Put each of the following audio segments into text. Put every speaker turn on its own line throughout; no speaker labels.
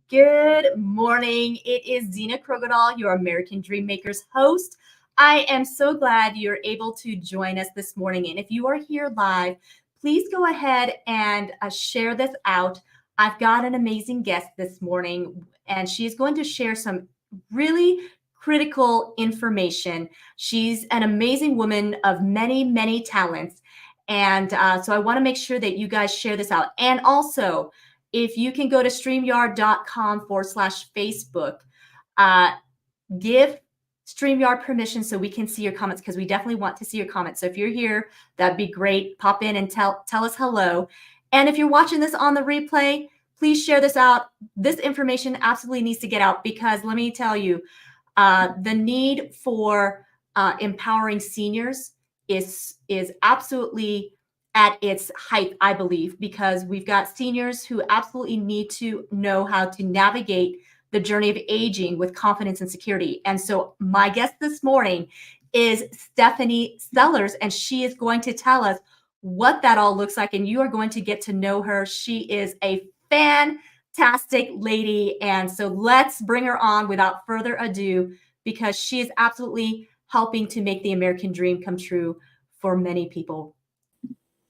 Good morning. It is Zena Krogadal, your American Dream Makers host. I am so glad you're able to join us this morning. And if you are here live, please go ahead and share this out. I've got an amazing guest this morning, and she's going to share some really critical information. She's an amazing woman of many, many talents. And so I want to make sure that you guys share this out. And also, if you can go to streamyard.com/Facebook, give StreamYard permission so we can see your comments, because we definitely want to see your comments. So if you're here, that'd be great. Pop in and tell us hello. And if you're watching this on the replay, please share this out. This information absolutely needs to get out, because let me tell you, the need for empowering seniors is absolutely at its height, I believe, because we've got seniors who absolutely need to know how to navigate the journey of aging with confidence and security. And so my guest this morning is Stephanie Sellers, and she is going to tell us what that all looks like, and you are going to get to know her. She is a fantastic lady, and so let's bring her on without further ado, because she is absolutely helping to make the American dream come true for many people.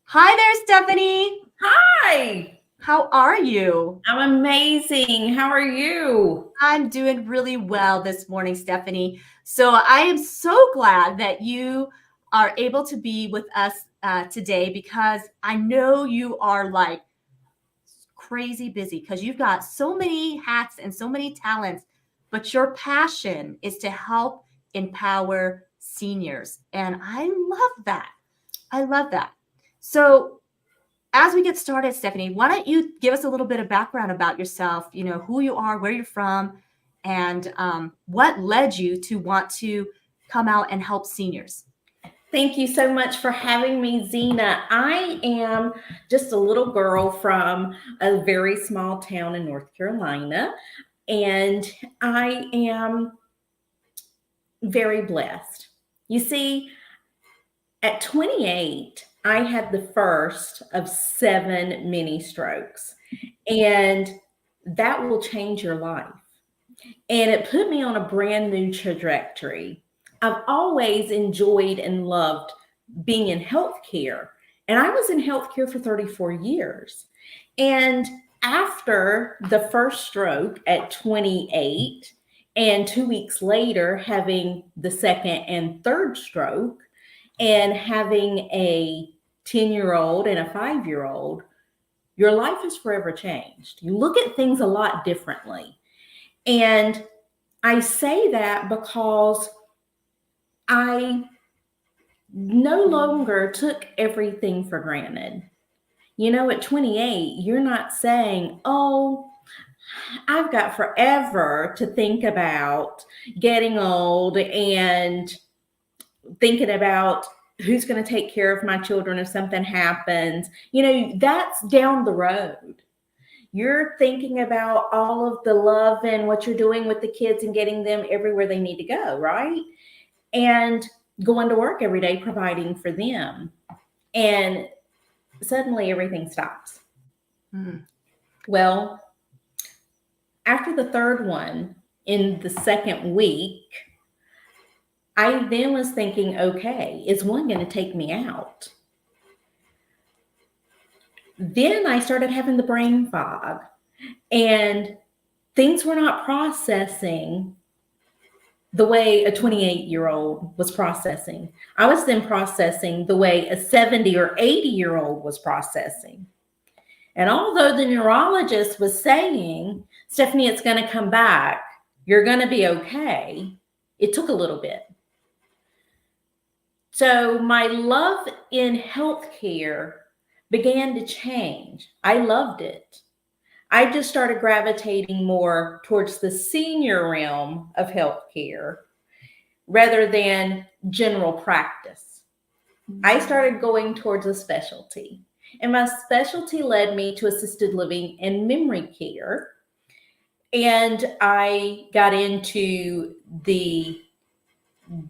Hi there, Stephanie.
Hi.
How are you?
I'm amazing. How are you?
I'm doing really well this morning, Stephanie. So I am so glad that you are able to be with us today, because I know you are like crazy busy, because you've got so many hats and so many talents, but your passion is to help empower seniors. And I love that. I love that. So as we get started, Stephanie, why don't you give us a little bit of background about yourself, who you are, where you're from, and what led you to want to come out and help seniors?
Thank you so much for having me, Zena. I am just a little girl from a very small town in North Carolina, and I am very blessed. You see, at 28, I had the first of 7 mini strokes, and that will change your life. And it put me on a brand new trajectory. I've always enjoyed and loved being in healthcare, and I was in healthcare for 34 years. And after the first stroke at 28, and 2 weeks later having the second and third stroke, and having a 10-year-old and a 5-year-old, your life is forever changed. You look at things a lot differently. And I say that because I no longer took everything for granted. At 28, you're not saying, oh, I've got forever to think about getting old and thinking about who's going to take care of my children if something happens. That's down the road. You're thinking about all of the love and what you're doing with the kids and getting them everywhere they need to go, right? And going to work every day, providing for them. And suddenly everything stops.
Mm-hmm.
Well, after the third one, in the second week, I then was thinking, okay, is one going to take me out? Then I started having the brain fog, and things were not processing the way a 28-year-old was processing. I was then processing the way a 70 or 80-year-old was processing. And although the neurologist was saying, Stephanie, it's going to come back, you're going to be okay, it took a little bit. So my love in healthcare began to change. I loved it. I just started gravitating more towards the senior realm of healthcare rather than general practice. I started going towards a specialty, and my specialty led me to assisted living and memory care. And I got into the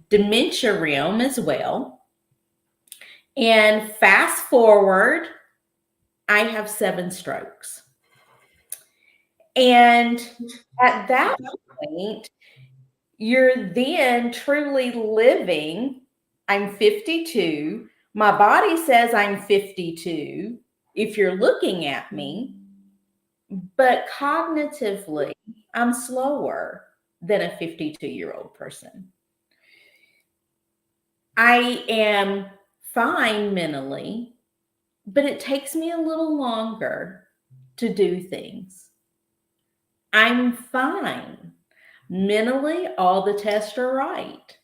dementia realm as well. And fast forward, I have 7 strokes. And at that point, you're then truly living. I'm 52. My body says I'm 52 if you're looking at me, but cognitively, I'm slower than a 52-year-old person. I am fine mentally, but it takes me a little longer to do things. I'm fine. Mentally, all the tests are right.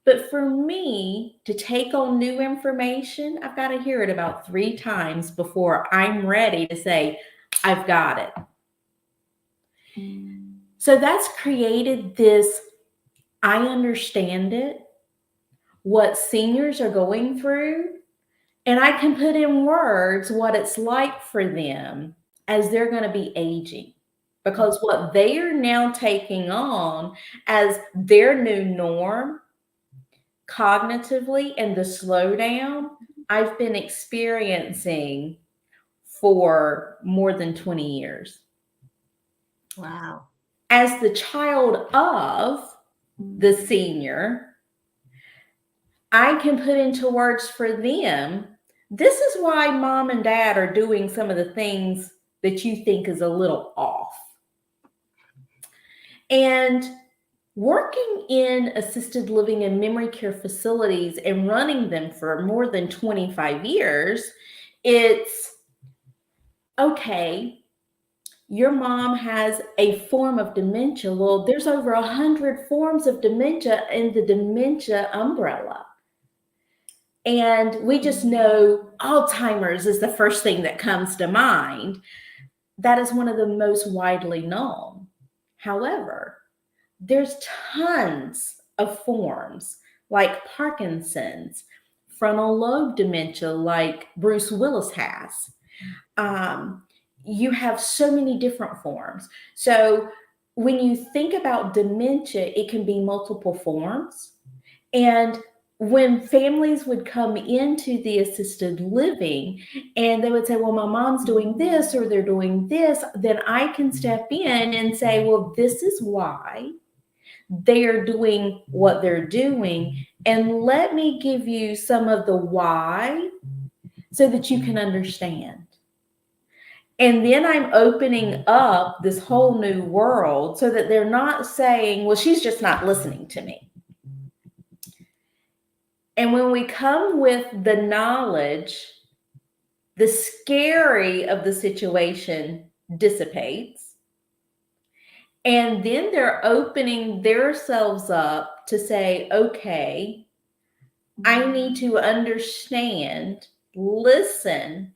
But for me to take on new information, I've got to hear it about 3 times before I'm ready to say, I've got it. So that's created this, I understand it, what seniors are going through, and I can put in words what it's like for them as they're going to be aging. Because what they are now taking on as their new norm, cognitively, and the slowdown, I've been experiencing for more than 20 years.
Wow.
As the child of the senior, I can put into words for them, this is why mom and dad are doing some of the things that you think is a little off. And working in assisted living and memory care facilities and running them for more than 25 years, it's okay, your mom has a form of dementia. Well, there's over 100 forms of dementia in the dementia umbrella. And we just know Alzheimer's is the first thing that comes to mind. That is one of the most widely known. However, there's tons of forms like Parkinson's, frontal lobe dementia like Bruce Willis has. You have so many different forms. So when you think about dementia, it can be multiple forms. And when families would come into the assisted living and they would say, well, my mom's doing this or they're doing this, then I can step in and say, well, this is why they are doing what they're doing. And let me give you some of the why so that you can understand. And then I'm opening up this whole new world so that they're not saying, well, she's just not listening to me. And when we come with the knowledge, the scary of the situation dissipates. And then they're opening themselves up to say, okay, I need to understand, listen,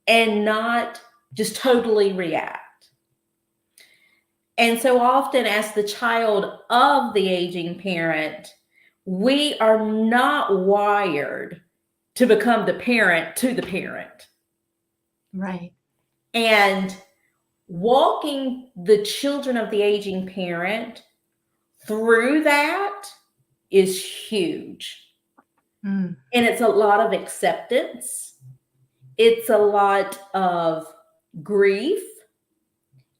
and not just totally react. And so often as the child of the aging parent, we are not wired to become the parent to the parent.
Right.
And walking the children of the aging parent through that is huge. And it's a lot of acceptance. It's a lot of grief.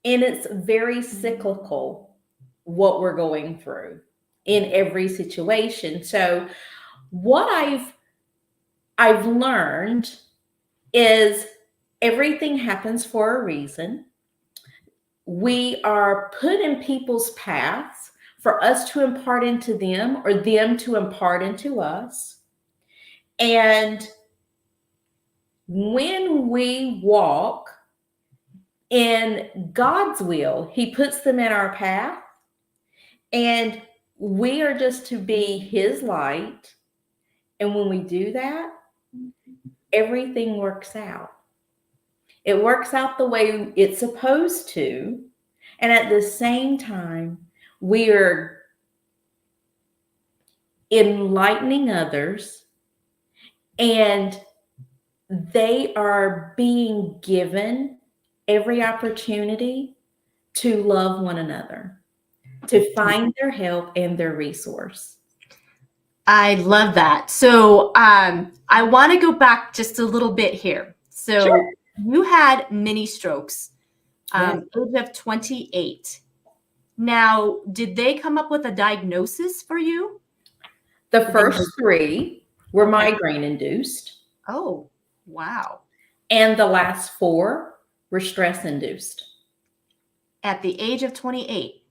And it's very cyclical, what we're going through in every situation. So what I've learned is everything happens for a reason. We are put in people's paths for us to impart into them or them to impart into us. And when we walk in God's will, He puts them in our path, and we are just to be His light. And when we do that, everything works out. It works out the way it's supposed to. And at the same time, we are enlightening others, and they are being given every opportunity to love one another, to find their help and their resource.
I love that. So I want to go back just a little bit here. So
Sure.
You had mini strokes
Yes.
Age of 28. Now, did they come up with a diagnosis for you?
The
Did they
first 3 were
Okay.
migraine induced,
Oh, wow.
and the last 4 were stress induced.
At the age of 28.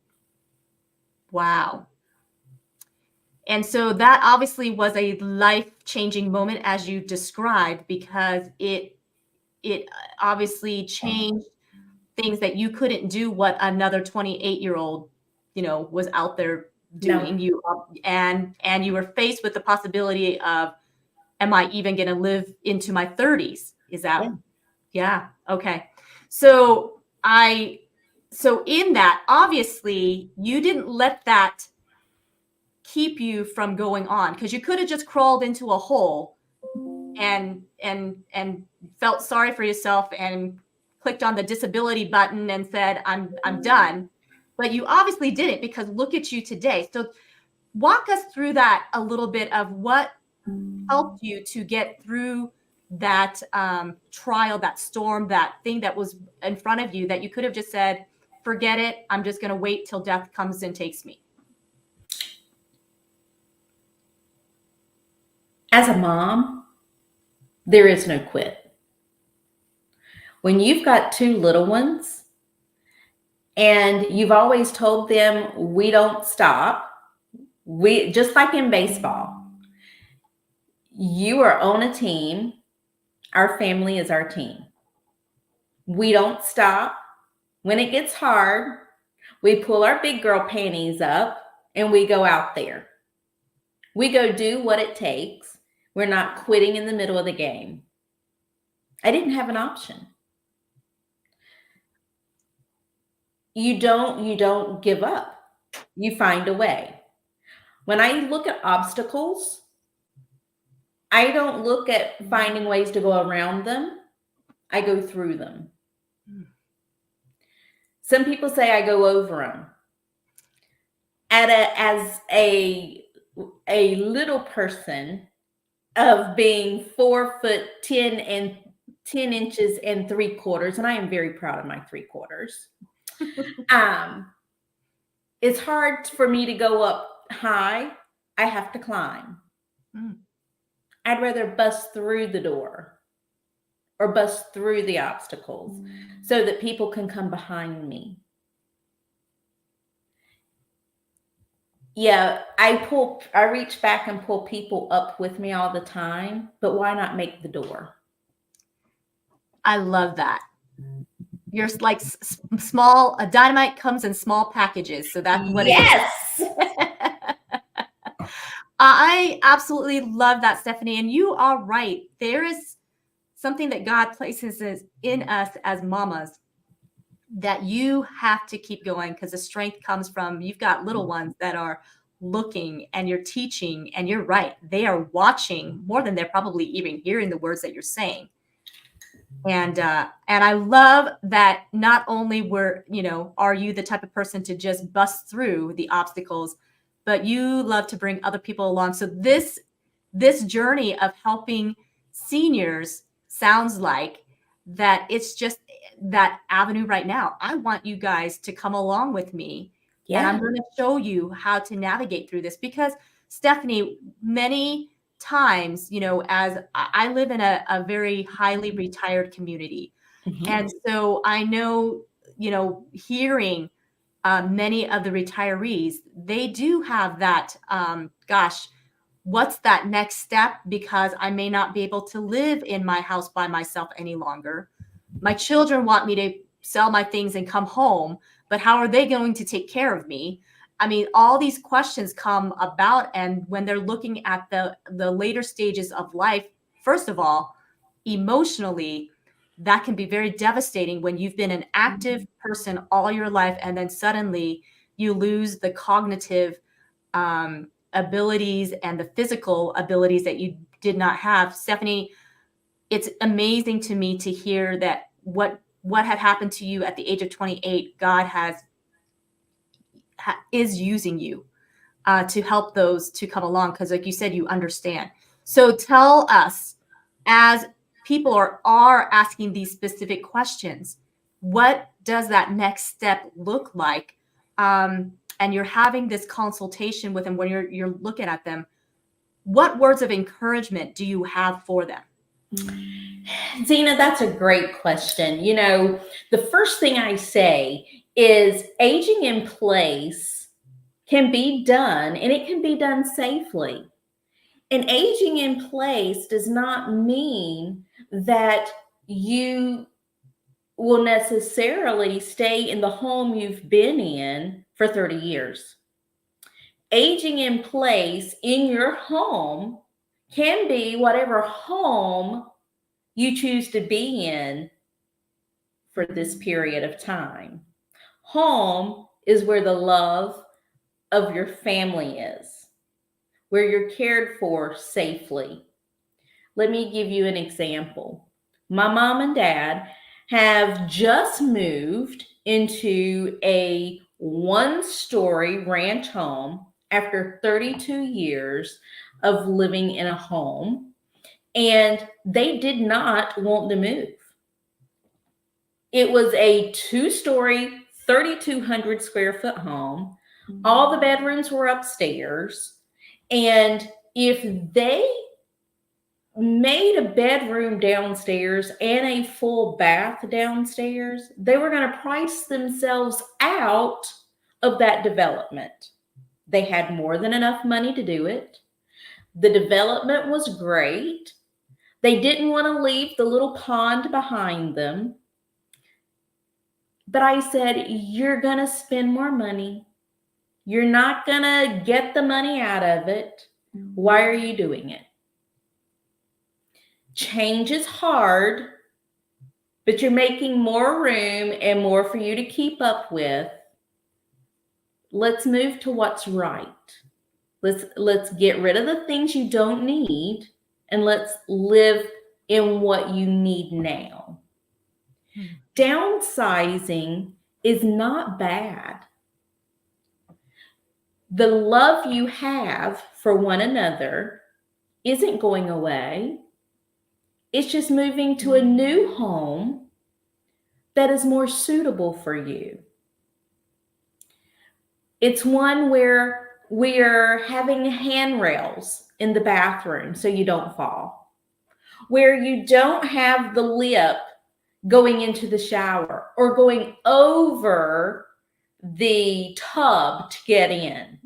Wow. And so that obviously was a life-changing moment as you described, because it obviously changed things that you couldn't do what another 28-year-old, was out there
No.
doing. And you were faced with the possibility of, am I even going to live into my 30s? Is that,
Yeah.
yeah. Okay. So in that, obviously you didn't let that keep you from going on, because you could have just crawled into a hole and felt sorry for yourself and clicked on the disability button and said, I'm done. But you obviously didn't, because look at you today. So walk us through that a little bit of what helped you to get through that trial, that storm, that thing that was in front of you that you could have just said, forget it. I'm just going to wait till death comes and takes me.
As a mom, there is no quit. When you've got 2 little ones and you've always told them, we don't stop, we just like in baseball, you are on a team. Our family is our team. We don't stop. When it gets hard, we pull our big girl panties up and we go out there. We go do what it takes. We're not quitting in the middle of the game. I didn't have an option. You don't give up. You find a way. When I look at obstacles, I don't look at finding ways to go around them. I go through them. Some people say I go over them. As a little person of being 4'10" and 10 inches and 3/4, and I am very proud of my 3/4. It's hard for me to go up high. I have to climb. I'd rather bust through the door or bust through the obstacles so that people can come behind me. Yeah, I reach back and pull people up with me all the time, but why not make the door?
I love that. You're like small, a dynamite comes in small packages. So that's what it is. I absolutely love that, Stephanie. And you are right. There is something that God places in us as mamas that you have to keep going, because the strength comes from, you've got little ones that are looking and you're teaching, and you're right. They are watching more than they're probably even hearing the words that you're saying. And I love that not only are you the type of person to just bust through the obstacles, but you love to bring other people along. So this journey of helping seniors sounds like that it's just that avenue right now. I want you guys to come along with me. Yeah. And I'm going to show you how to navigate through this, because Stephanie, many times, as I live in a very highly retired community. Mm-hmm. And so I know, hearing many of the retirees, they do have that, what's that next step? Because I may not be able to live in my house by myself any longer. My children want me to sell my things and come home, but how are they going to take care of me? I mean, all these questions come about, and when they're looking at the later stages of life, first of all, emotionally, that can be very devastating when you've been an active person all your life, and then suddenly you lose the cognitive abilities and the physical abilities that you did not have. Stephanie, it's amazing to me to hear that what had happened to you at the age of 28, God is using you to help those to come along, because like you said, you understand. So tell us, as people are asking these specific questions, what does that next step look like? And you're having this consultation with them when you're looking at them, what words of encouragement do you have for them?
Zena, that's a great question. You know, the first thing I say is aging in place can be done, and it can be done safely. And aging in place does not mean that you will necessarily stay in the home you've been in for 30 years. Aging in place in your home can be whatever home you choose to be in for this period of time. Home is where the love of your family is, where you're cared for safely. Let me give you an example. My mom and dad have just moved into a one-story ranch home after 32 years of living in a home, and they did not want to move. It was a two-story, 3,200 square foot home. All the bedrooms were upstairs, and if they made a bedroom downstairs and a full bath downstairs, they were going to price themselves out of that development. They had more than enough money to do it. The development was great. They didn't want to leave the little pond behind them. But I said, you're going to spend more money. You're not going to get the money out of it. Why are you doing it? Change is hard, but you're making more room and more for you to keep up with. Let's move to what's right. Let's get rid of the things you don't need, and let's live in what you need now. Downsizing is not bad. The love you have for one another isn't going away. It's just moving to a new home that is more suitable for you. It's one where we're having handrails in the bathroom so you don't fall, where you don't have the lip going into the shower or going over the tub to get in.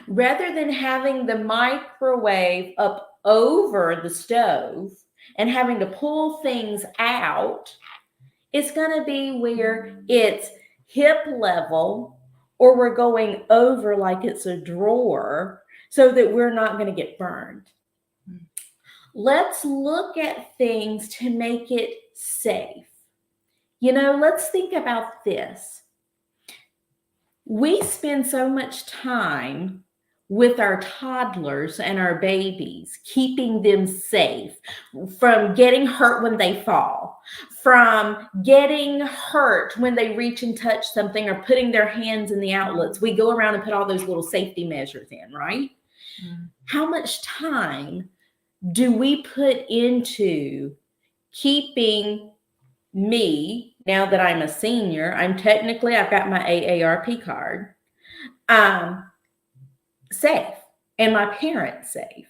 Rather than having the microwave up over the stove and having to pull things out, it's going to be where it's hip level, or we're going over like it's a drawer so that we're not going to get burned. Let's look at things to make it safe. You know, let's think about this. We spend so much time with our toddlers and our babies, keeping them safe from getting hurt when they fall, from getting hurt when they reach and touch something or putting their hands in the outlets. We go around and put all those little safety measures in, right? How much time do we put into keeping me, now that I'm a senior, I've got my AARP card, safe, and my parents safe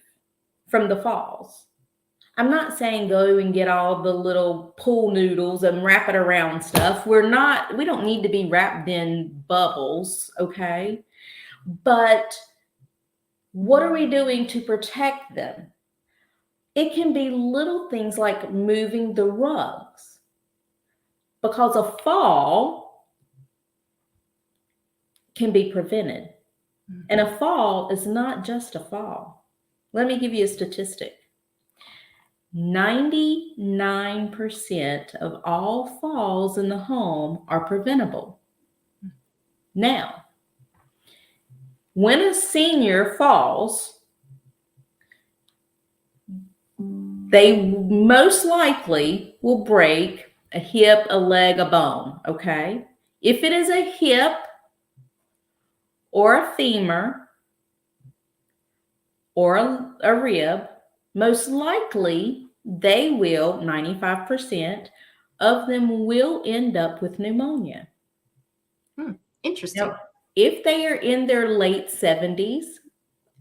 from the falls? I'm not saying go and get all the little pool noodles and wrap it around stuff. We don't need to be wrapped in bubbles, okay? But what are we doing to protect them? It can be little things like moving the rugs, because a fall can be prevented. And a fall is not just a fall. Let me give you a statistic. 99% of all falls in the home are preventable. Now, when a senior falls, they most likely will break a hip, a leg, a bone, okay? If it is a hip or a femur or a rib, most likely they will, 95%, of them will end up with pneumonia.
Interesting.
Now, if they are in their late 70s,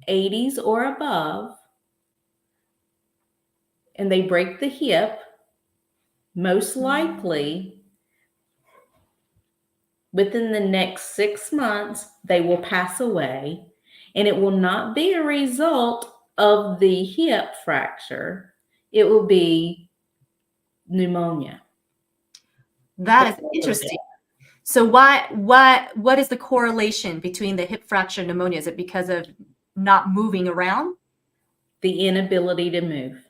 80s, or above, and they break the hip, most likely within the next 6 months, they will pass away, and it will not be a result of the hip fracture. It will be pneumonia.
That is interesting. So what is the correlation between the hip fracture and pneumonia? Is it because of not moving around?
The inability to move.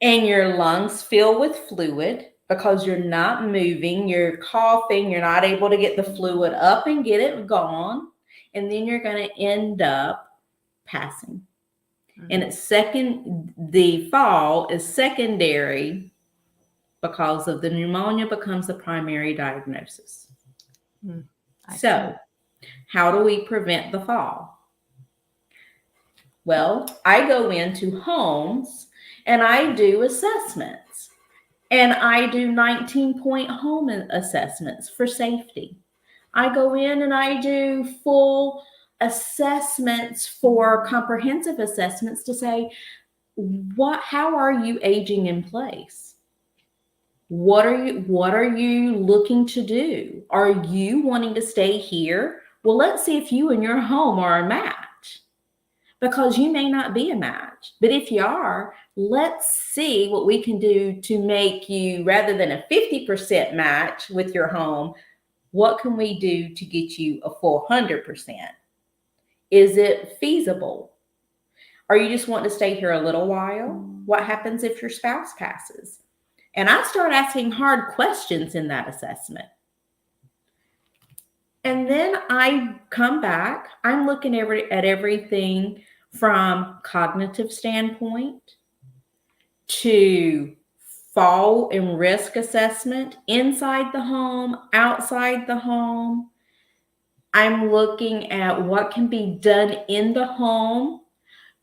And your lungs fill with fluid because you're not moving, you're coughing, you're not able to get the fluid up and get it gone. And then you're going to end up passing. And the fall is secondary because of the pneumonia becomes the primary diagnosis. So, how do we prevent the fall? Well, I go into homes and I do assessments. And I do 19-point home assessments for safety. I go in and I do full assessments for comprehensive assessments to say, how are you aging in place? What are you looking to do? Are you wanting to stay here? Well, let's see if you and your home are a match, because you may not be a match. But if you are, let's see what we can do to make you, rather than a 50% match with your home, what can we do to get you a full 100%? Is it feasible? Are you just wanting to stay here a little while? What happens if your spouse passes? And I start asking hard questions in that assessment. And then I come back, I'm looking at everything from cognitive standpoint to fall and risk assessment inside the home, outside the home. I'm looking at what can be done in the home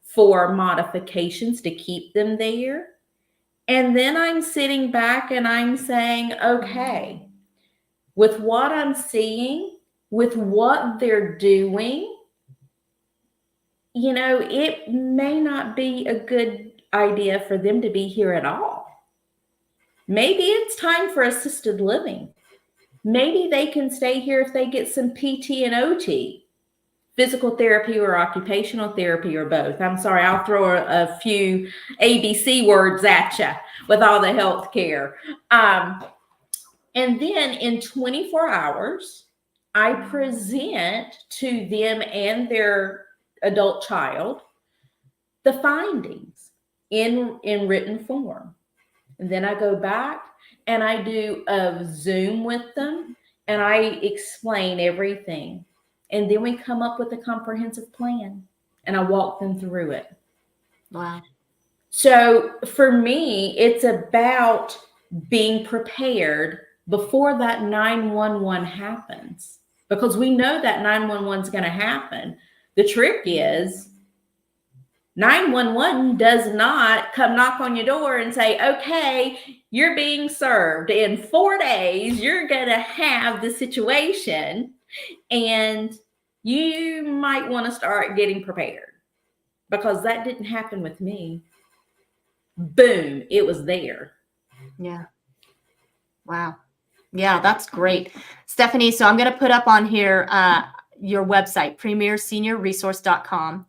for modifications to keep them there. And then I'm sitting back and I'm saying, okay, with what I'm seeing, with what they're doing, it may not be a good idea for them to be here at all. Maybe it's time for assisted living. Maybe they can stay here if they get some PT and OT, physical therapy or occupational therapy or both. I'm sorry, I'll throw a few ABC words at you with all the health care. And then in 24 hours, I present to them and their adult child the findings in written form. And then I go back and I do a Zoom with them and I explain everything. And then we come up with a comprehensive plan and I walk them through it.
Wow.
So for me, it's about being prepared before that 911 happens, because we know that 911 is going to happen. The trick is 911 does not come knock on your door and say, okay, you're being served. In 4 days, you're going to have the situation and you might want to start getting prepared, because that didn't happen with me. Boom, it was there.
Yeah. Wow. Yeah, that's great. Stephanie, so I'm going to put up on here your website, premierseniorresource.com.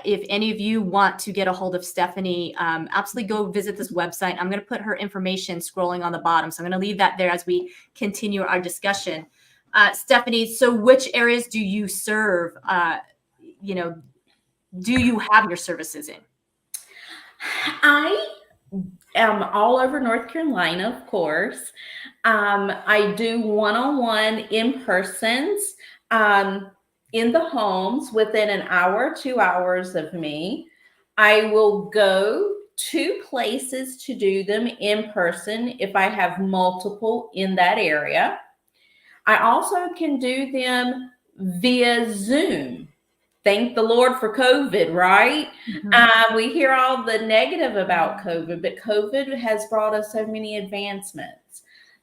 If any of you want to get a hold of Stephanie, absolutely go visit this website. I'm going to put her information scrolling on the bottom. So I'm going to leave that there as we continue our discussion. Stephanie, so which areas do you serve? Do you have your services in?
I am all over North Carolina, of course. I do one-on-one in-persons in the homes within an hour, 2 hours of me. I will go to places to do them in person if I have multiple in that area. I also can do them via Zoom. Thank the Lord for COVID, right? Mm-hmm. We hear all the negative about COVID, but COVID has brought us so many advancements.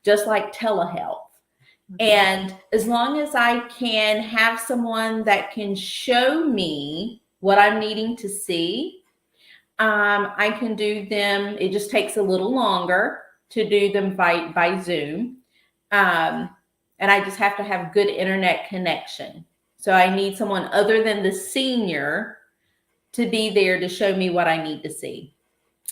just like telehealth. And as long as I can have someone that can show me what I'm needing to see, I can do them. It just takes a little longer to do them by Zoom. And I just have to have good internet connection. So I need someone other than the senior to be there to show me what I need to see.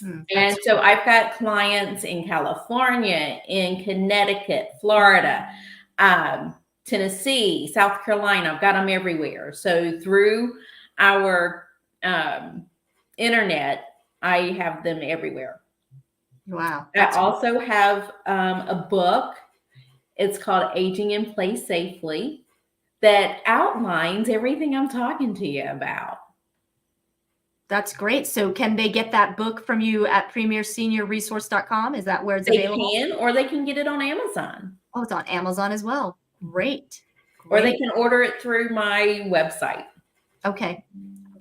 And so I've got clients in California, in Connecticut, Florida, Tennessee, South Carolina. I've got them everywhere. So through our internet, I have them everywhere.
Wow.
I also have a book. It's called Aging in Place Safely, that outlines everything I'm talking to you about.
That's great. So can they get that book from you at premierseniorresource.com? Is that where it's available?
They can, or they can get it on Amazon.
Oh, it's on Amazon as well. Great.
Or they can order it through my website.
Okay.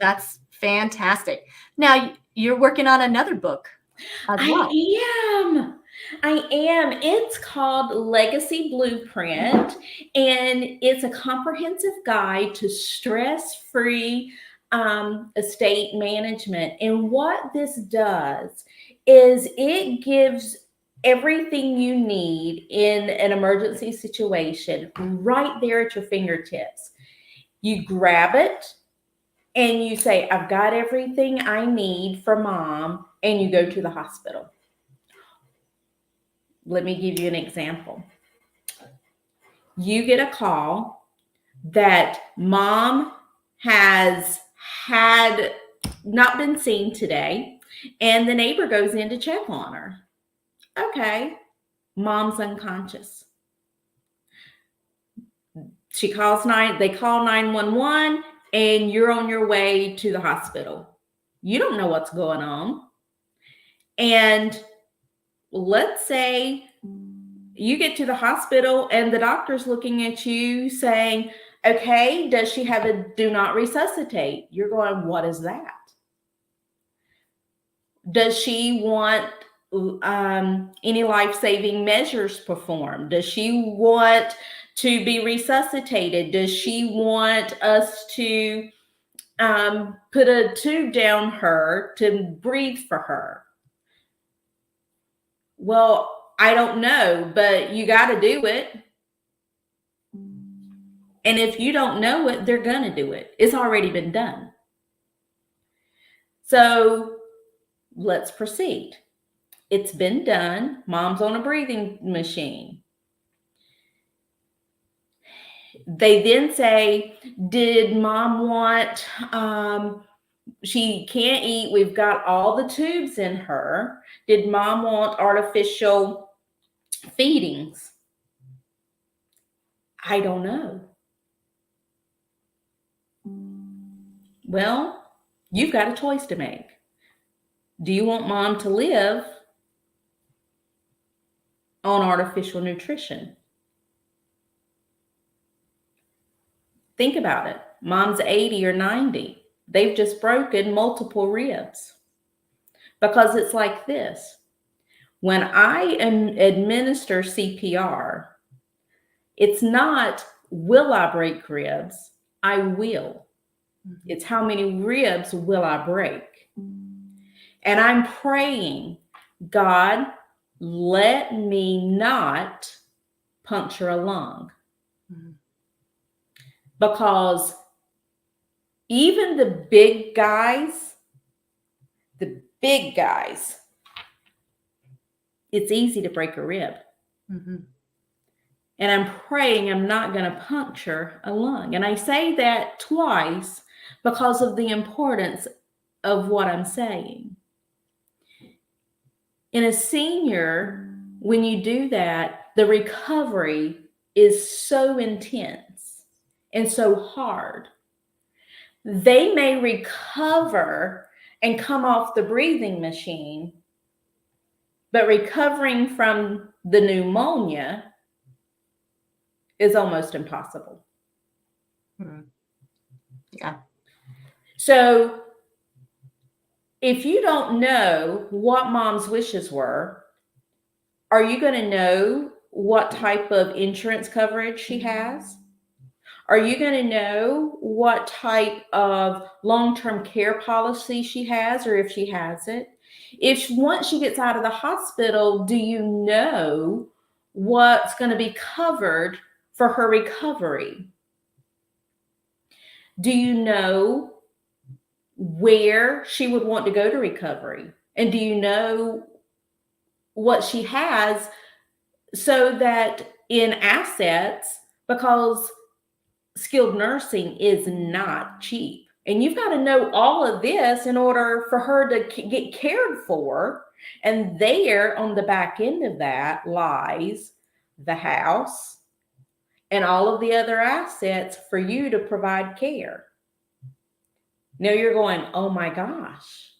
That's fantastic. Now you're working on another book as well.
I am. It's called Legacy Blueprint, and it's a comprehensive guide to stress-free estate management. And what this does is it gives everything you need in an emergency situation right there at your fingertips. You grab it and you say, I've got everything I need for mom, and you go to the hospital. Let me give you an example. You get a call that mom has had not been seen today, and the neighbor goes in to check on her. Okay, mom's unconscious. They call 911, and you're on your way to the hospital. You don't know what's going on. And let's say you get to the hospital and the doctor's looking at you saying, okay, does she have a do not resuscitate? You're going, what is that? Does she want any life-saving measures performed? Does she want to be resuscitated? Does she want us to put a tube down her to breathe for her? Well, I don't know, but you got to do it. And if you don't know it, they're going to do it. It's already been done. So let's proceed. It's been done. Mom's on a breathing machine. They then say, did mom want, she can't eat. We've got all the tubes in her. Did mom want artificial feedings? I don't know. Well, you've got a choice to make. Do you want mom to live on artificial nutrition? Think about it. Mom's 80 or 90. They've just broken multiple ribs. Because it's like this. When I administer CPR, it's not, will I break ribs? I will. It's how many ribs will I break? And I'm praying, God, let me not puncture a lung. Because even the big guys, it's easy to break a rib. And I'm praying I'm not going to puncture a lung. And I say that twice because of the importance of what I'm saying. In a senior, when you do that, the recovery is so intense and so hard. They may recover and come off the breathing machine, but recovering from the pneumonia is almost impossible.
Yeah.
So if you don't know what mom's wishes were, are you going to know what type of insurance coverage she has? Are you going to know what type of long-term care policy she has, or if she has it? If once she gets out of the hospital, do you know what's going to be covered for her recovery? Do you know where she would want to go to recovery? And do you know what she has so that in assets, because skilled nursing is not cheap. And you've got to know all of this in order for her to get cared for. And there on the back end of that lies the house and all of the other assets for you to provide care. Now you're going, oh my gosh.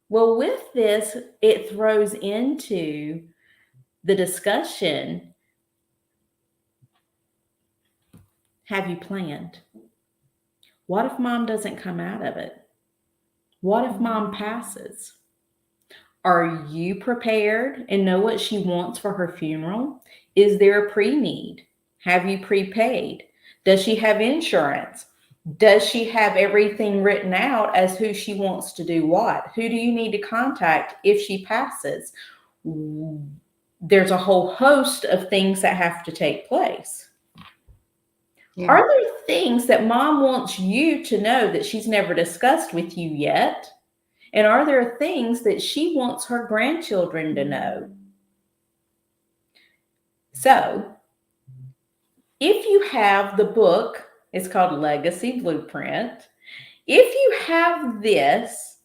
Well, with this, it throws into the discussion. Have you planned? What if mom doesn't come out of it? What if mom passes? Are you prepared and know what she wants for her funeral? Is there a pre-need? Have you prepaid? Does she have insurance? Does she have everything written out as who she wants to do what? Who do you need to contact if she passes? There's a whole host of things that have to take place. Yeah. Are there things that mom wants you to know that she's never discussed with you yet? And are there things that she wants her grandchildren to know? So, if you have the book, it's called Legacy Blueprint. If you have this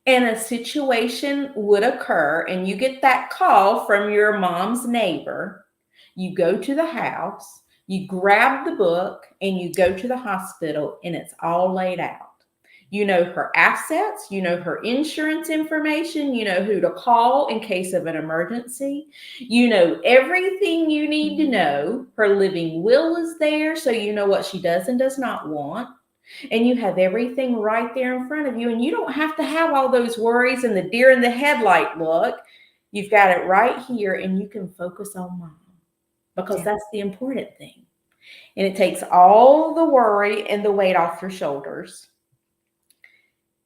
and a situation would occur and you get that call from your mom's neighbor, you go to the house, you grab the book and you go to the hospital and it's all laid out. You know her assets, you know her insurance information, you know who to call in case of an emergency. You know everything you need to know. Her living will is there, so you know what she does and does not want. And you have everything right there in front of you. And you don't have to have all those worries and the deer in the headlight look. You've got it right here and you can focus on mom. Because that's the important thing. And it takes all the worry and the weight off your shoulders.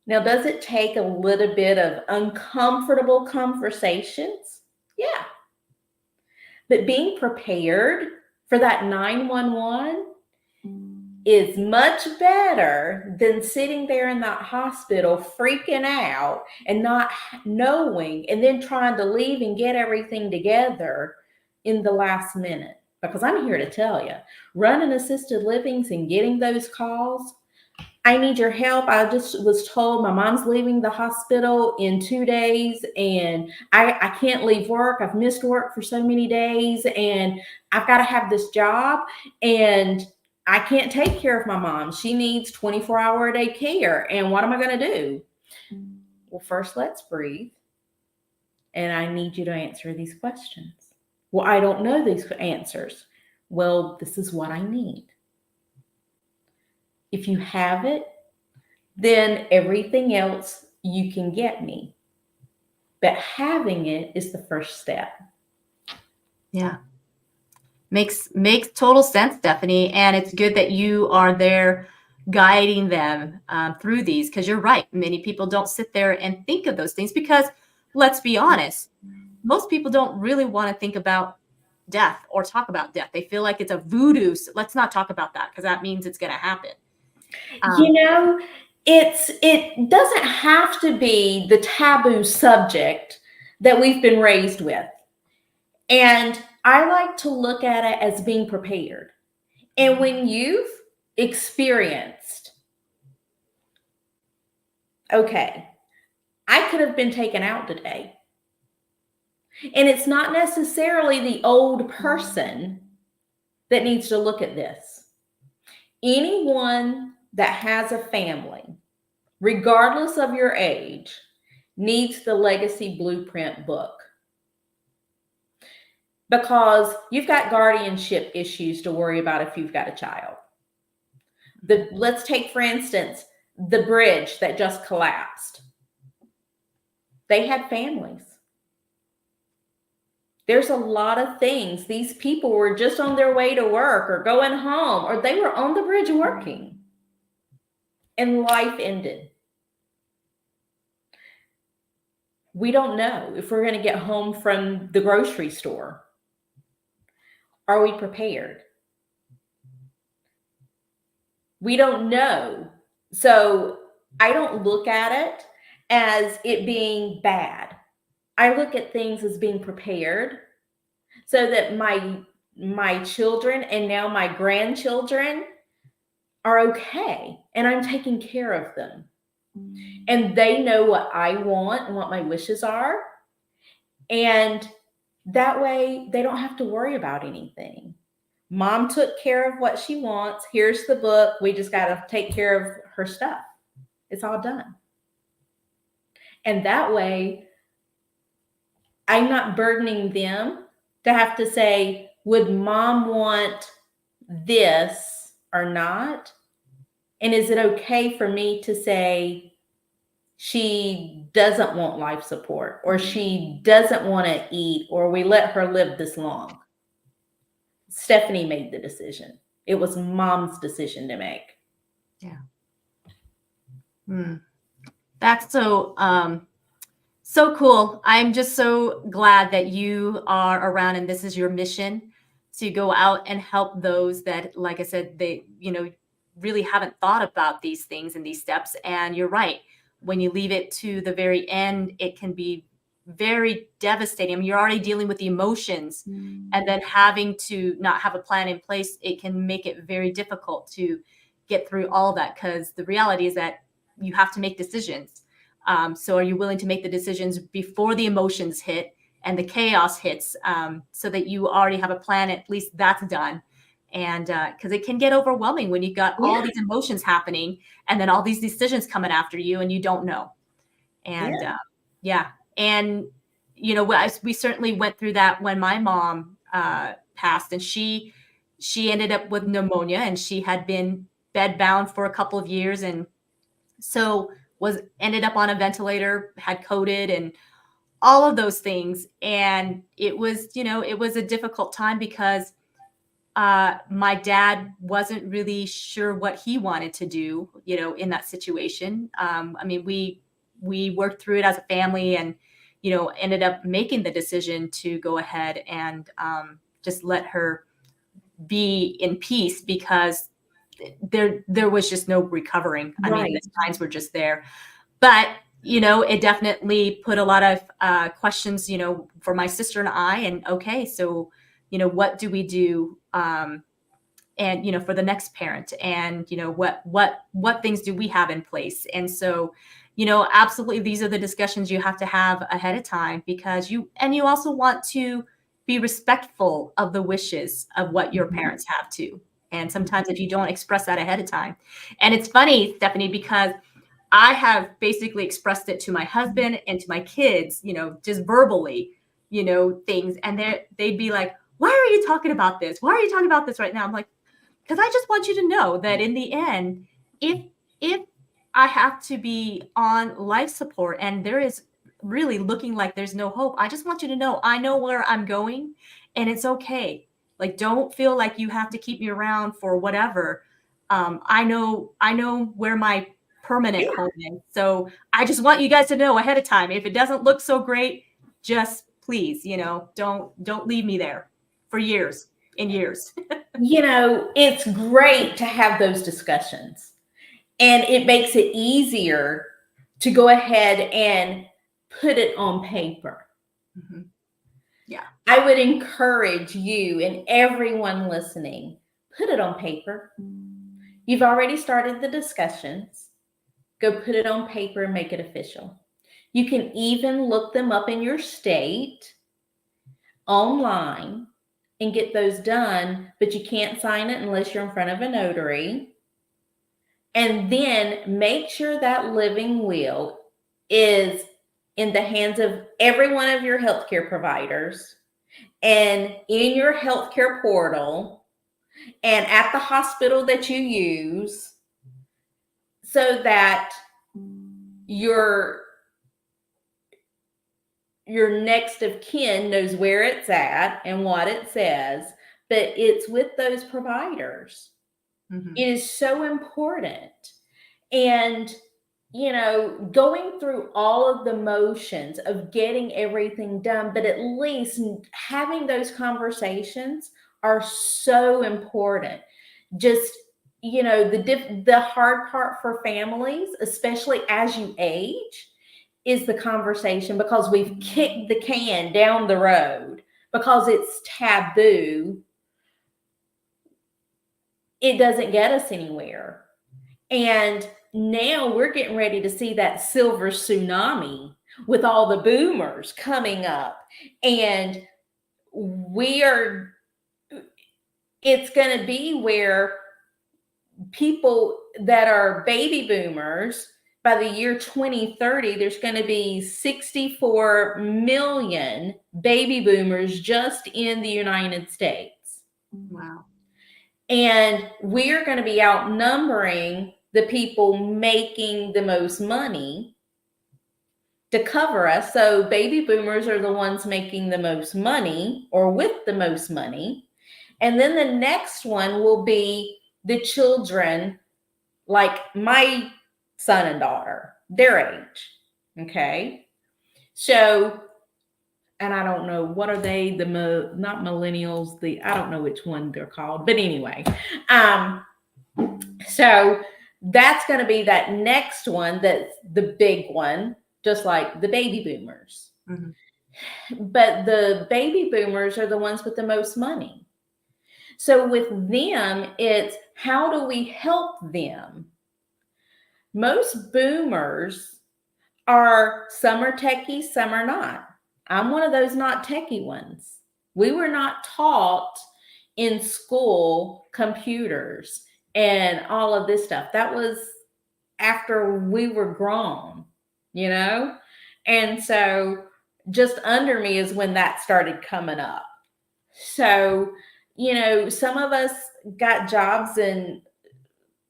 Now, does it take a little bit of uncomfortable conversations? Yeah. But being prepared for that 911 is much better than sitting there in that hospital freaking out and not knowing and then trying to leave and get everything together in the last minute. Because I'm here to tell you, running assisted livings and getting those calls, I need your help. I just was told my mom's leaving the hospital in 2 days and I can't leave work. I've missed work for so many days and I've got to have this job and I can't take care of my mom. She needs 24-hour-a-day care. And what am I going to do? Well, first, let's breathe. And I need you to answer these questions. Well, I don't know these answers. Well, this is what I need. If you have it, then everything else you can get me. But having it is the first step.
Yeah. Makes total sense, Stephanie. And it's good that you are there guiding them through these, because you're right. Many people don't sit there and think of those things because, let's be honest, most people don't really want to think about death or talk about death. They feel like it's a voodoo. So let's not talk about that because that means it's going to happen.
It doesn't have to be the taboo subject that we've been raised with. And I like to look at it as being prepared. And when you've experienced, okay, I could have been taken out today. And it's not necessarily the old person that needs to look at this. Anyone that has a family, regardless of your age, needs the Legacy Blueprint book. Because you've got guardianship issues to worry about if you've got a child. Let's take, for instance, the bridge that just collapsed. They had families. There's a lot of things. These people were just on their way to work or going home, or they were on the bridge working, and life ended. We don't know if we're going to get home from the grocery store. Are we prepared? We don't know. So I don't look at it as it being bad. I look at things as being prepared so that my children and now my grandchildren are okay, and I'm taking care of them. And they know what I want and what my wishes are. And that way they don't have to worry about anything. Mom took care of what she wants. Here's the book. We just got to take care of her stuff. It's all done. And that way, I'm not burdening them to have to say, would mom want this or not? And is it okay for me to say she doesn't want life support, or she doesn't want to eat, or we let her live this long? Stephanie made the decision. It was mom's decision to make.
Yeah. That's so cool. I'm just so glad that you are around and this is your mission, to go out and help those that, like I said, they, really haven't thought about these things and these steps. And you're right. When you leave it to the very end, it can be very devastating. I mean, you're already dealing with the emotions, and then having to not have a plan in place, it can make it very difficult to get through all that, because the reality is that you have to make decisions. So are you willing to make the decisions before the emotions hit and the chaos hits, so that you already have a plan? At least that's done. And because it can get overwhelming when you've got all these emotions happening and then all these decisions coming after you and you don't know. And and we certainly went through that when my mom passed, and she ended up with pneumonia, and she had been bedbound for a couple of years, and so ended up on a ventilator, had coded, and all of those things. And it was a difficult time because my dad wasn't really sure what he wanted to do, in that situation. I mean, we worked through it as a family, and ended up making the decision to go ahead and just let her be in peace, because there was just no recovering. I mean, the signs were just there. But it definitely put a lot of questions, for my sister and I. And okay, so what do we do? And for the next parent, and what things do we have in place? And so absolutely, these are the discussions you have to have ahead of time, because you also want to be respectful of the wishes of what your parents have too. And sometimes if you don't express that ahead of time, and it's funny, Stephanie, because I have basically expressed it to my husband and to my kids, just verbally, things, and they'd be like, why are you talking about this? Why are you talking about this right now? I'm like, because I just want you to know that in the end, if I have to be on life support and there is really looking like there's no hope, I just want you to know I know where I'm going, and it's okay. Like, don't feel like you have to keep me around for whatever. I know where my permanent home is. So I just want you guys to know ahead of time. If it doesn't look so great, just please, don't leave me there for years and years.
It's great to have those discussions, and it makes it easier to go ahead and put it on paper.
Mm-hmm. Yeah.
I would encourage you and everyone listening, put it on paper. You've already started the discussions. Go put it on paper and make it official. You can even look them up in your state online and get those done, but you can't sign it unless you're in front of a notary. And then make sure that living will is in the hands of every one of your healthcare providers and in your healthcare portal and at the hospital that you use, so that your your next of kin knows where it's at and what it says, but it's with those providers.
Mhm.
It is so important. And, going through all of the motions of getting everything done, but at least having those conversations are so important. Just, the hard part for families, especially as you age, is the conversation, because we've kicked the can down the road because it's taboo. It doesn't get us anywhere. And now we're getting ready to see that silver tsunami with all the boomers coming up. And it's going to be where people that are baby boomers, by the year 2030, there's going to be 64 million baby boomers just in the United States.
Wow.
And we're going to be outnumbering the people making the most money to cover us. So baby boomers are the ones making the most money, or with the most money. And then the next one will be the children, like my son and daughter, their age. Okay. So, and I don't know, what are they? Not millennials, I don't know which one they're called, but anyway. So that's going to be that next one, that's the big one, just like the baby boomers. Mm-hmm. But the baby boomers are the ones with the most money. So with them, it's how do we help them? Most boomers some are techie, some are not. I'm one of those not techie ones. We were not taught in school computers and all of this stuff. That was after we were grown, And so just under me is when that started coming up. So, some of us got jobs, and,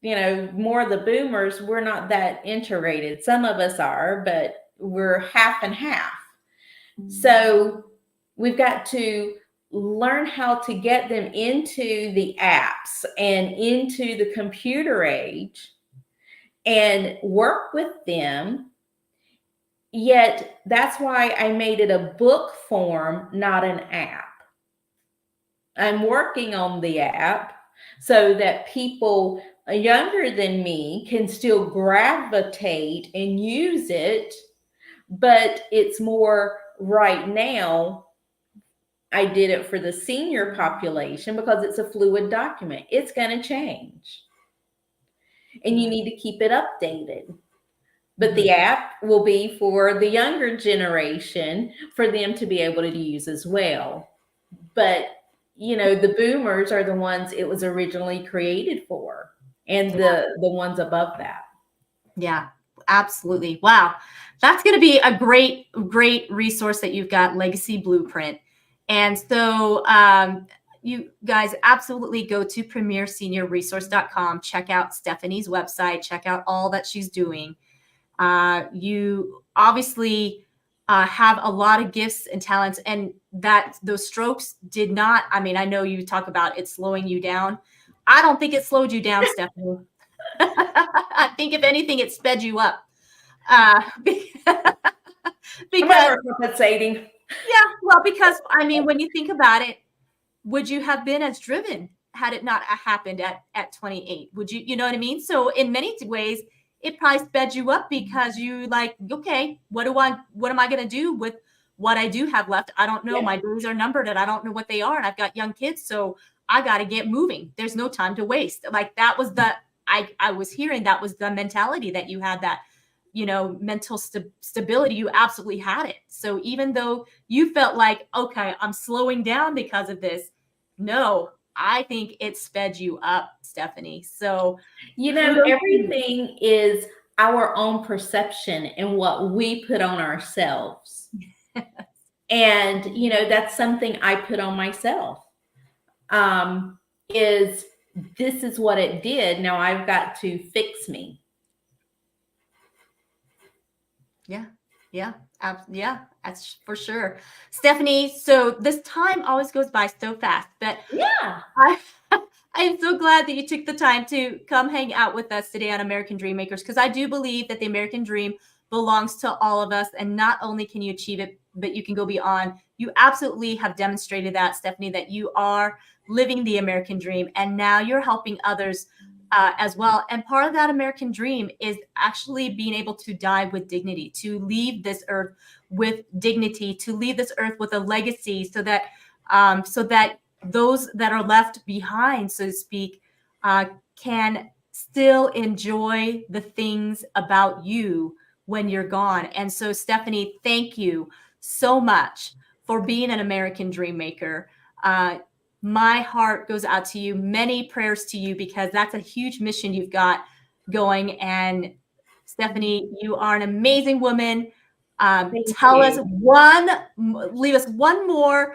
more of the boomers, we're not that integrated. Some of us are, but we're half and half. So we've got to learn how to get them into the apps and into the computer age and work with them. Yet that's why I made it a book form, not an app. I'm working on the app so that people younger than me can still gravitate and use it, but it's more right now. I did it for the senior population because it's a fluid document. It's going to change. And you need to keep it updated. But the app will be for the younger generation, for them to be able to use as well. But, the boomers are the ones it was originally created for, and the ones above that.
Yeah, absolutely. Wow. That's going to be a great resource that you've got, Legacy Blueprint. And so you guys absolutely go to premierseniorresource.com, check out Stephanie's website, check out all that she's doing. You obviously have a lot of gifts and talents, and that those strokes did not, I know you talk about it slowing you down. I don't think it slowed you down, Stephanie. I think if anything, it sped you up. Because
compensating.
Yeah, well, because when you think about it, would you have been as driven had it not happened at 28? Would you know what I mean? So in many ways, it probably sped you up, because you like, okay, what am I going to do with what I do have left? I don't know. Yeah. My days are numbered, and I don't know what they are. And I've got young kids, so I got to get moving. There's no time to waste. Like, that was I was hearing that was the mentality that you had, that, mental stability. You absolutely had it. So even though you felt like, okay, I'm slowing down because of this, no, I think it sped you up, Stephanie. So,
everything is our own perception and what we put on ourselves. And, that's something I put on myself. This is what it did. Now I've got to fix me.
Yeah. Yeah, yeah, that's for sure. Stephanie, so this time always goes by so fast, but
Yeah.
I I am so glad that you took the time to come hang out with us today on American Dream Makers, because I do believe that the American dream belongs to all of us. And not only can you achieve it, but you can go beyond. You absolutely have demonstrated that, Stephanie, that you are living the American dream. And now you're helping others as well. And part of that American dream is actually being able to die with dignity, to leave this earth with dignity, to leave this earth with a legacy, so that those that are left behind, so to speak, can still enjoy the things about you when you're gone. And so, Stephanie, thank you so much for being an American dream maker. Uh, my heart goes out to you. Many prayers to you, because that's a huge mission you've got going. And Stephanie, you are an amazing woman.
Thank
Tell us
you.
leave us one more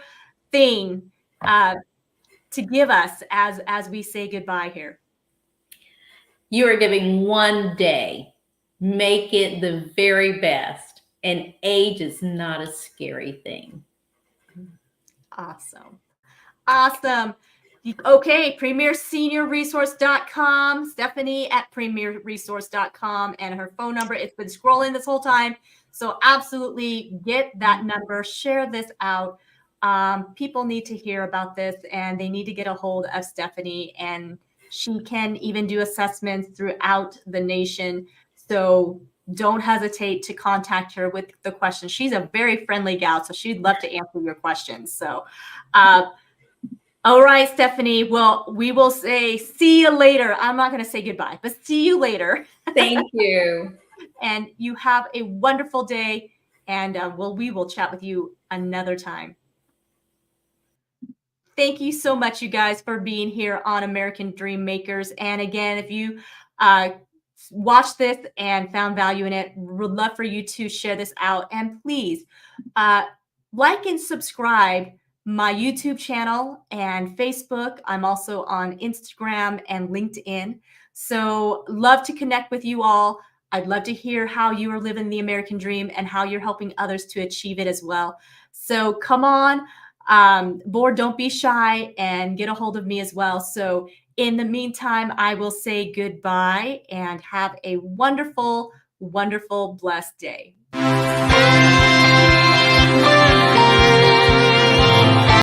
thing to give us as we say goodbye here.
You are giving one day. Make it the very best. And age is not a scary thing.
Awesome. Awesome. Okay, premierseniorresource.com, Stephanie at premierresource.com, and her phone number. It's been scrolling this whole time. So absolutely get that number, share this out. People need to hear about this, and they need to get a hold of Stephanie, and she can even do assessments throughout the nation. So don't hesitate to contact her with the questions. She's a very friendly gal, so she'd love to answer your questions. So, all right, Stephanie. Well, we will say see you later. I'm not going to say goodbye, but see you later.
Thank you.
And you have a wonderful day. And we will chat with you another time. Thank you so much, you guys, for being here on American Dream Makers. And again, if you watched this and found value in it, would love for you to share this out. And please like and subscribe my YouTube channel and Facebook. I'm also on Instagram and LinkedIn. So love to connect with you all. I'd love to hear how you are living the American dream and how you're helping others to achieve it as well. So come on board, don't be shy, and get a hold of me as well. So in the meantime, I will say goodbye and have a wonderful, wonderful, blessed day.